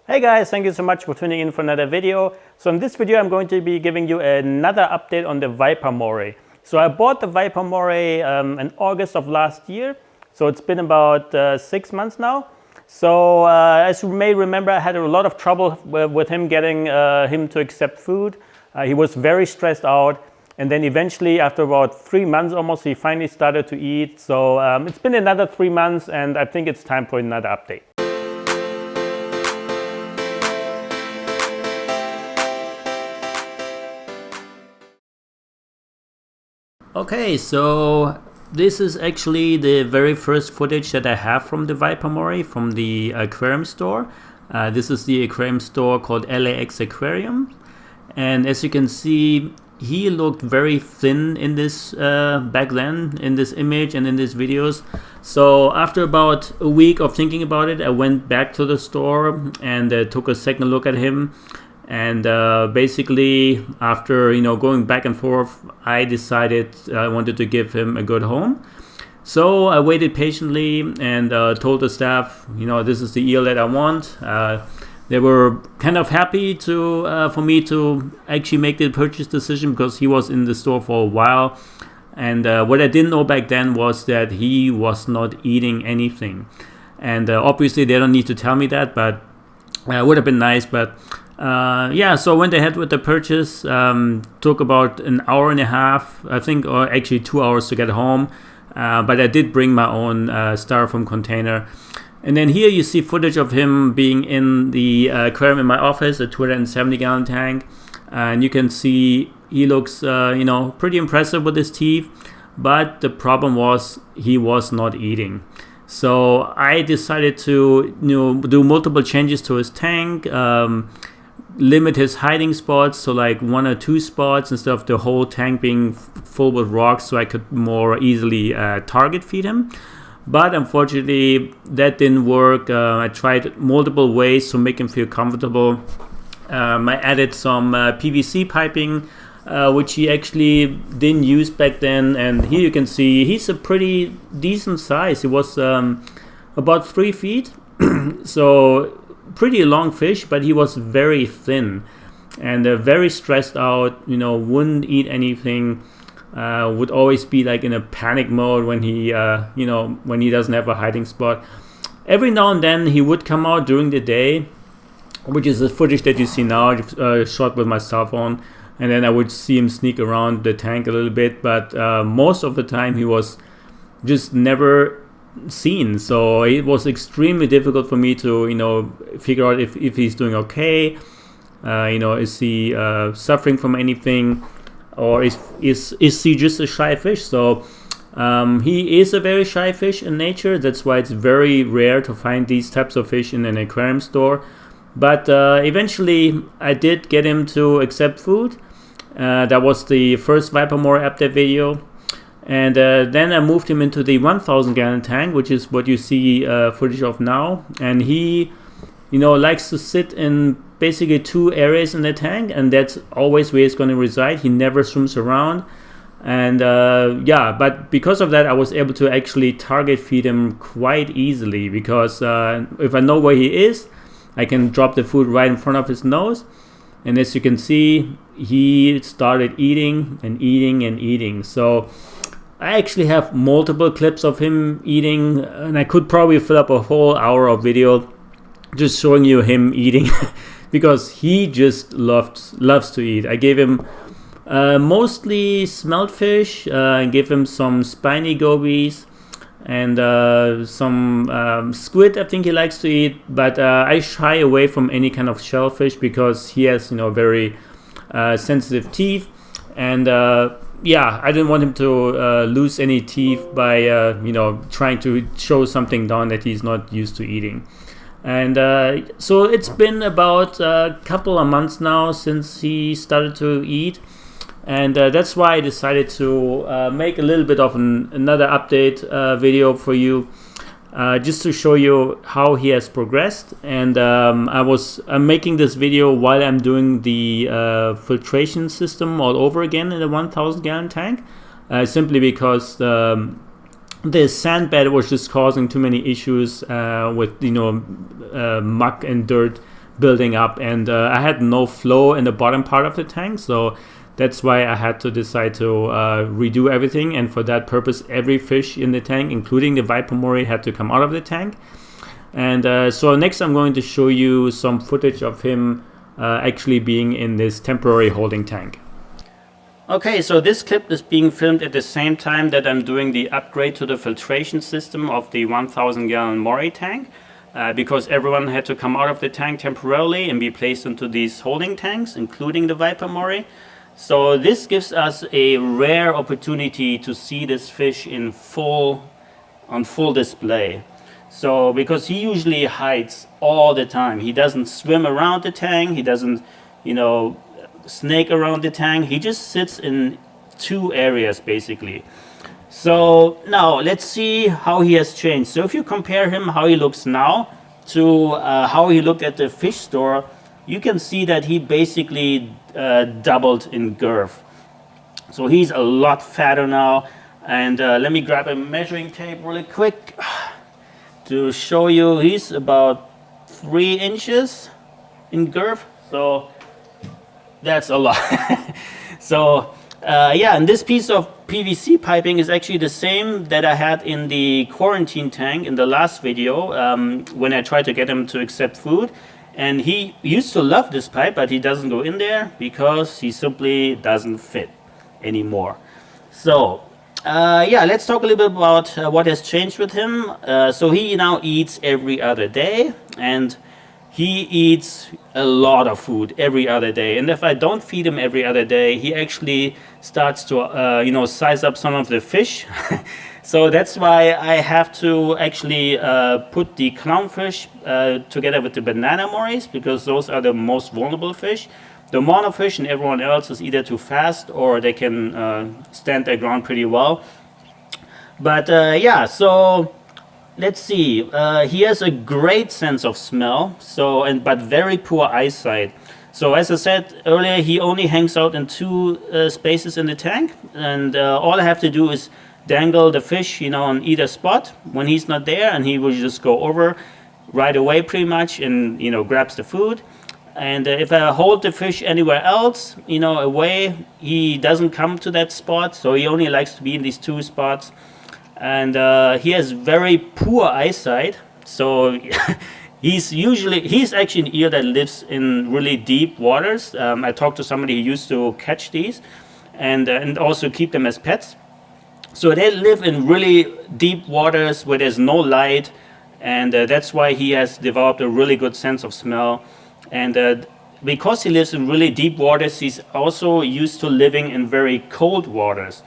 Hey guys, thank you so much for tuning in for another video. So in this video I'm going to be giving you another update on the Viper Moray. So I bought the Viper Moray in August of last year. So it's been about 6 months now. So as you may remember, I had a lot of trouble with him getting him to accept food. He was very stressed out. And then eventually, after about 3 months almost, he finally started to eat. So it's been another 3 months and I think it's time for another update. Okay, so this is actually the very first footage that I have from the Viper Moray from the aquarium store. This is the aquarium store called LAX Aquarium. And as you can see, he looked very thin in this back then, in this image and in these videos. So after about a week of thinking about it, I went back to the store and took a second look at him. And basically, after going back and forth, I decided I wanted to give him a good home. So I waited patiently and told the staff, this is the eel that I want. They were kind of happy to for me to actually make the purchase decision because he was in the store for a while. And what I didn't know back then was that he was not eating anything. And obviously, they don't need to tell me that, but it would have been nice. But yeah, so I went ahead with the purchase. Took about an hour and a half, I think, or actually 2 hours to get home. But I did bring my own styrofoam container. And then here you see footage of him being in the aquarium in my office, a 270-gallon tank. And you can see he looks, pretty impressive with his teeth. But the problem was he was not eating. So I decided to do multiple changes to his tank. Limit his hiding spots to like 1 or 2 spots instead of the whole tank being full with rocks, so I could more easily target feed him. But unfortunately that didn't work. I tried multiple ways to make him feel comfortable. I added some PVC piping, which he actually didn't use back then, and here you can see he's a pretty decent size. He was about 3 feet so pretty long fish, but he was very thin and very stressed out, wouldn't eat anything, would always be like in a panic mode when he when he doesn't have a hiding spot. Every now and then he would come out during the day, which is the footage that you see now, shot with my cell phone, and then I would see him sneak around the tank a little bit, but most of the time he was just never seen. So it was extremely difficult for me to figure out if he's doing okay, is he suffering from anything, or is he just a shy fish. So he is a very shy fish in nature. That's why it's very rare to find these types of fish in an aquarium store. But eventually I did get him to accept food. That was the first Viper Moray update video. And then I moved him into the 1,000-gallon tank, which is what you see footage of now. And he, likes to sit in basically 2 areas in the tank, and that's always where he's going to reside. He never swims around. And yeah, but because of that, I was able to actually target feed him quite easily, because if I know where he is, I can drop the food right in front of his nose. And as you can see, he started eating and eating and eating. So I actually have multiple clips of him eating, and I could probably fill up a whole hour of video just showing you him eating because he just loves to eat. I gave him mostly smelt fish, I gave him some spiny gobies and some squid I think he likes to eat, but I shy away from any kind of shellfish because he has very sensitive teeth, and yeah, I didn't want him to lose any teeth by trying to show something down that he's not used to eating. And so it's been about a couple of months now since he started to eat, and that's why I decided to make a little bit of another update video for you, just to show you how he has progressed. And I'm making this video while I'm doing the filtration system all over again in the 1,000-gallon tank, simply because the sand bed was just causing too many issues with muck and dirt building up, and I had no flow in the bottom part of the tank, so that's why I had to decide to redo everything. And for that purpose, every fish in the tank, including the Viper Moray, had to come out of the tank. And so next I'm going to show you some footage of him actually being in this temporary holding tank. Okay, so this clip is being filmed at the same time that I'm doing the upgrade to the filtration system of the 1,000 gallon Moray tank, because everyone had to come out of the tank temporarily and be placed into these holding tanks, including the Viper Moray. So this gives us a rare opportunity to see this fish on full display. So because he usually hides all the time, he doesn't swim around the tank, he doesn't, snake around the tank. He just sits in two areas basically. So now let's see how he has changed. So if you compare him how he looks now to how he looked at the fish store, you can see that he basically doubled in girth. So he's a lot fatter now. And let me grab a measuring tape really quick to show you. He's about 3 inches in girth. So that's a lot. So yeah, and this piece of PVC piping is actually the same that I had in the quarantine tank in the last video, when I tried to get him to accept food. And he used to love this pipe, but he doesn't go in there because he simply doesn't fit anymore. So yeah, let's talk a little bit about what has changed with him. So he now eats every other day, and he eats a lot of food every other day. And if I don't feed him every other day, he actually starts to size up some of the fish. So that's why I have to actually put the clownfish together with the banana morays, because those are the most vulnerable fish. The monofish and everyone else is either too fast or they can stand their ground pretty well. But yeah, so let's see. He has a great sense of smell, but very poor eyesight. So as I said earlier, he only hangs out in 2 spaces in the tank, and all I have to do is dangle the fish, on either spot when he's not there, and he will just go over right away pretty much and grabs the food. And if I hold the fish anywhere else, away, he doesn't come to that spot. So he only likes to be in these 2 spots. And he has very poor eyesight. So he's actually an eel that lives in really deep waters. I talked to somebody who used to catch these and also keep them as pets. So they live in really deep waters where there's no light. And that's why he has developed a really good sense of smell. And because he lives in really deep waters, he's also used to living in very cold waters.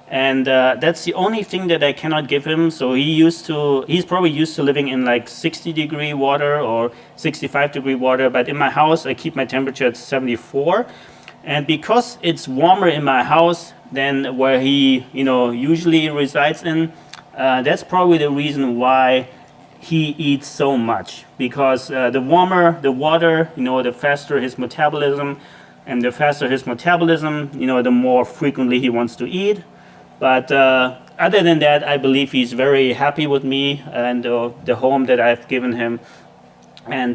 And that's the only thing that I cannot give him. So he's probably used to living in like 60-degree water or 65-degree water. But in my house, I keep my temperature at 74. And because it's warmer in my house than where he usually resides in, that's probably the reason why he eats so much, because the warmer the water, the faster his metabolism, and the faster his metabolism, the more frequently he wants to eat. But other than that, I believe he's very happy with me and the home that I've given him. And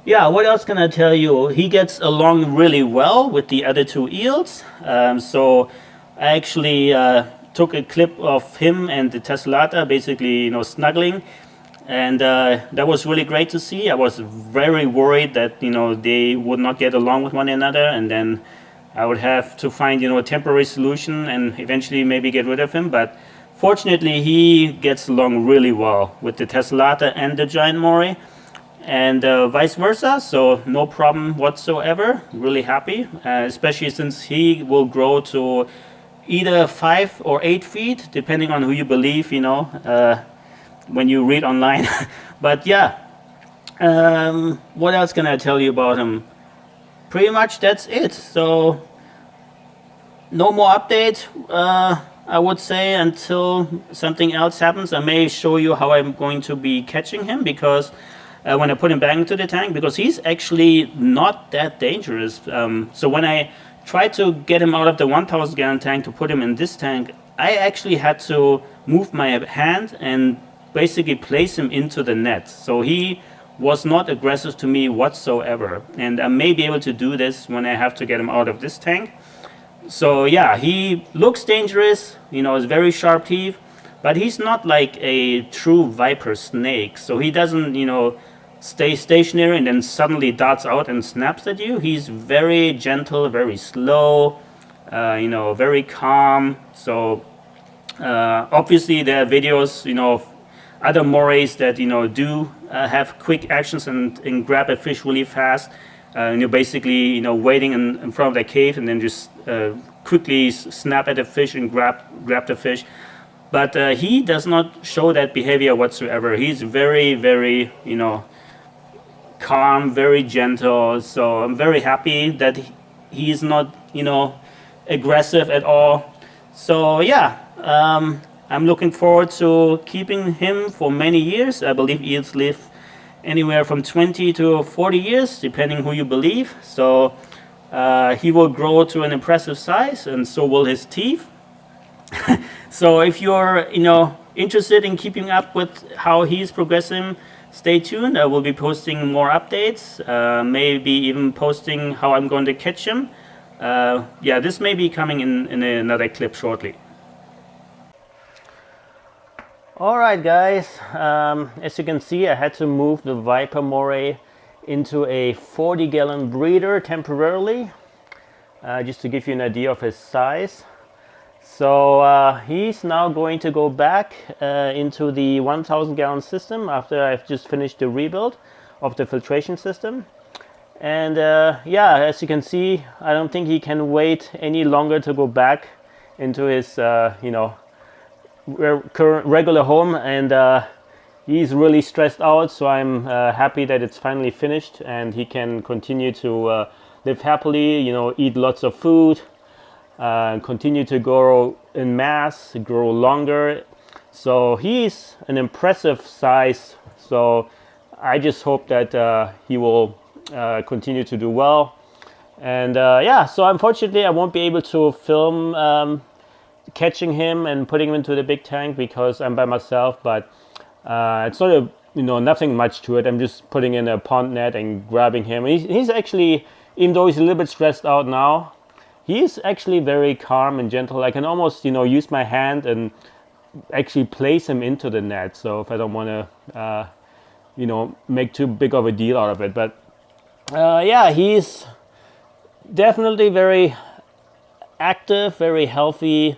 yeah, what else can I tell you? He gets along really well with the other 2 eels. So I actually took a clip of him and the tessellata basically snuggling. And that was really great to see. I was very worried that they would not get along with one another, and then I would have to find a temporary solution and eventually maybe get rid of him. But fortunately, he gets along really well with the tessellata and the giant moray, and vice versa. So no problem whatsoever. Really happy, especially since he will grow to either 5 or 8 feet, depending on who you believe. When you read online. But yeah, what else can I tell you about him? Pretty much that's it. So no more update, I would say, until something else happens. I may show you how I'm going to be catching him, because when I put him back into the tank, because he's actually not that dangerous. So when I tried to get him out of the 1,000 gallon tank to put him in this tank, I actually had to move my hand and basically place him into the net. So he was not aggressive to me whatsoever, and I may be able to do this when I have to get him out of this tank. So yeah, he looks dangerous, you know, has very sharp teeth, but he's not like a true viper snake. So he doesn't, you know, stay stationary and then suddenly darts out and snaps at you. He's very gentle, very slow, you know, very calm. So obviously there are videos, you know, of other morays that, you know, do have quick actions and grab a fish really fast. And you're basically, you know, waiting in front of the cave and then just quickly snap at the fish and grab the fish. But he does not show that behavior whatsoever. He's very, very, you know, calm, very gentle. So I'm very happy that he's not, you know, aggressive at all. So yeah, I'm looking forward to keeping him for many years. I believe eels live anywhere from 20 to 40 years, depending who you believe. So he will grow to an impressive size, and so will his teeth. So if you're, you know, interested in keeping up with how he's progressing, stay tuned. I will be posting more updates, maybe even posting how I'm going to catch him. Yeah, this may be coming in another clip shortly. Alright guys, as you can see, I had to move the Viper Moray into a 40-gallon breeder temporarily, just to give you an idea of his size. So he's now going to go back into the 1,000-gallon system after I've just finished the rebuild of the filtration system. And yeah, as you can see, I don't think he can wait any longer to go back into his, you know, current regular home, and he's really stressed out. So I'm happy that it's finally finished and he can continue to live happily, you know, eat lots of food, continue to grow in mass, grow longer. So he's an impressive size. So I just hope that he will continue to do well. And yeah, so unfortunately I won't be able to film catching him and putting him into the big tank because I'm by myself, but it's not a, you know, nothing much to it. I'm just putting in a pond net and grabbing him. He's actually, even though he's a little bit stressed out now, he's actually very calm and gentle. I can almost, you know, use my hand and actually place him into the net. So if I don't want to, you know, make too big of a deal out of it. But yeah, he's definitely very active, very healthy.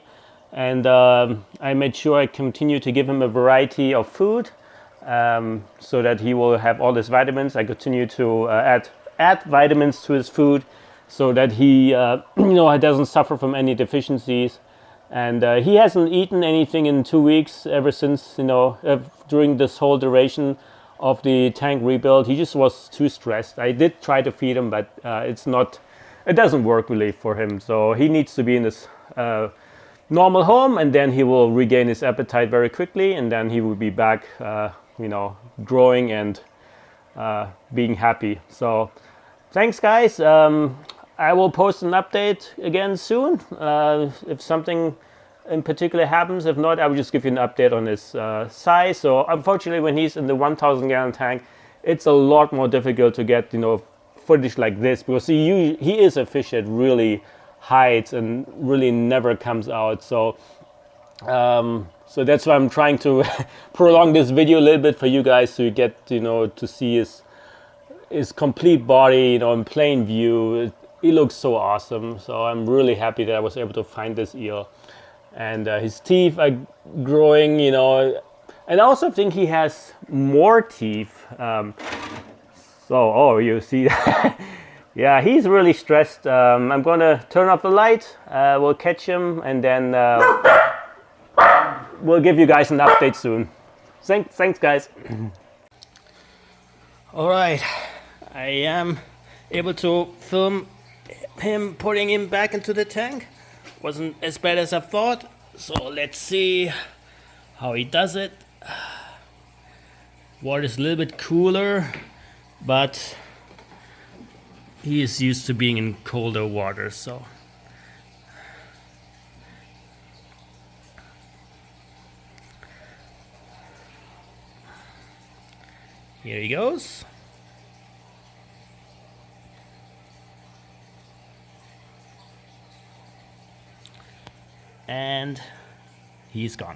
And I made sure I continue to give him a variety of food so that he will have all his vitamins. I continue to add vitamins to his food so that he you know, doesn't suffer from any deficiencies. And he hasn't eaten anything in 2 weeks ever since, you know, during this whole duration of the tank rebuild. He just was too stressed. I did try to feed him, but it doesn't work really for him. So he needs to be in this normal home, and then he will regain his appetite very quickly, and then he will be back, you know, growing and being happy. So thanks guys. I will post an update again soon if something in particular happens. If not, I will just give you an update on his size. So unfortunately, when he's in the 1,000-gallon tank, it's a lot more difficult to get, you know, footage like this, because he is a fish that really hides and really never comes out. So so that's why I'm trying to prolong this video a little bit for you guys, so you get, you know, to see his complete body, you know, in plain view. He looks so awesome. So I'm really happy that I was able to find this eel, and his teeth are growing, you know, and I also think he has more teeth. Oh, you see that? Yeah, he's really stressed. I'm going to turn off the light. We'll catch him, and then we'll give you guys an update soon. Thanks guys. All right, I am able to film him putting him back into the tank. Wasn't as bad as I thought. So let's see how he does it. Water is a little bit cooler, but he is used to being in colder water, so. Here he goes. And he's gone.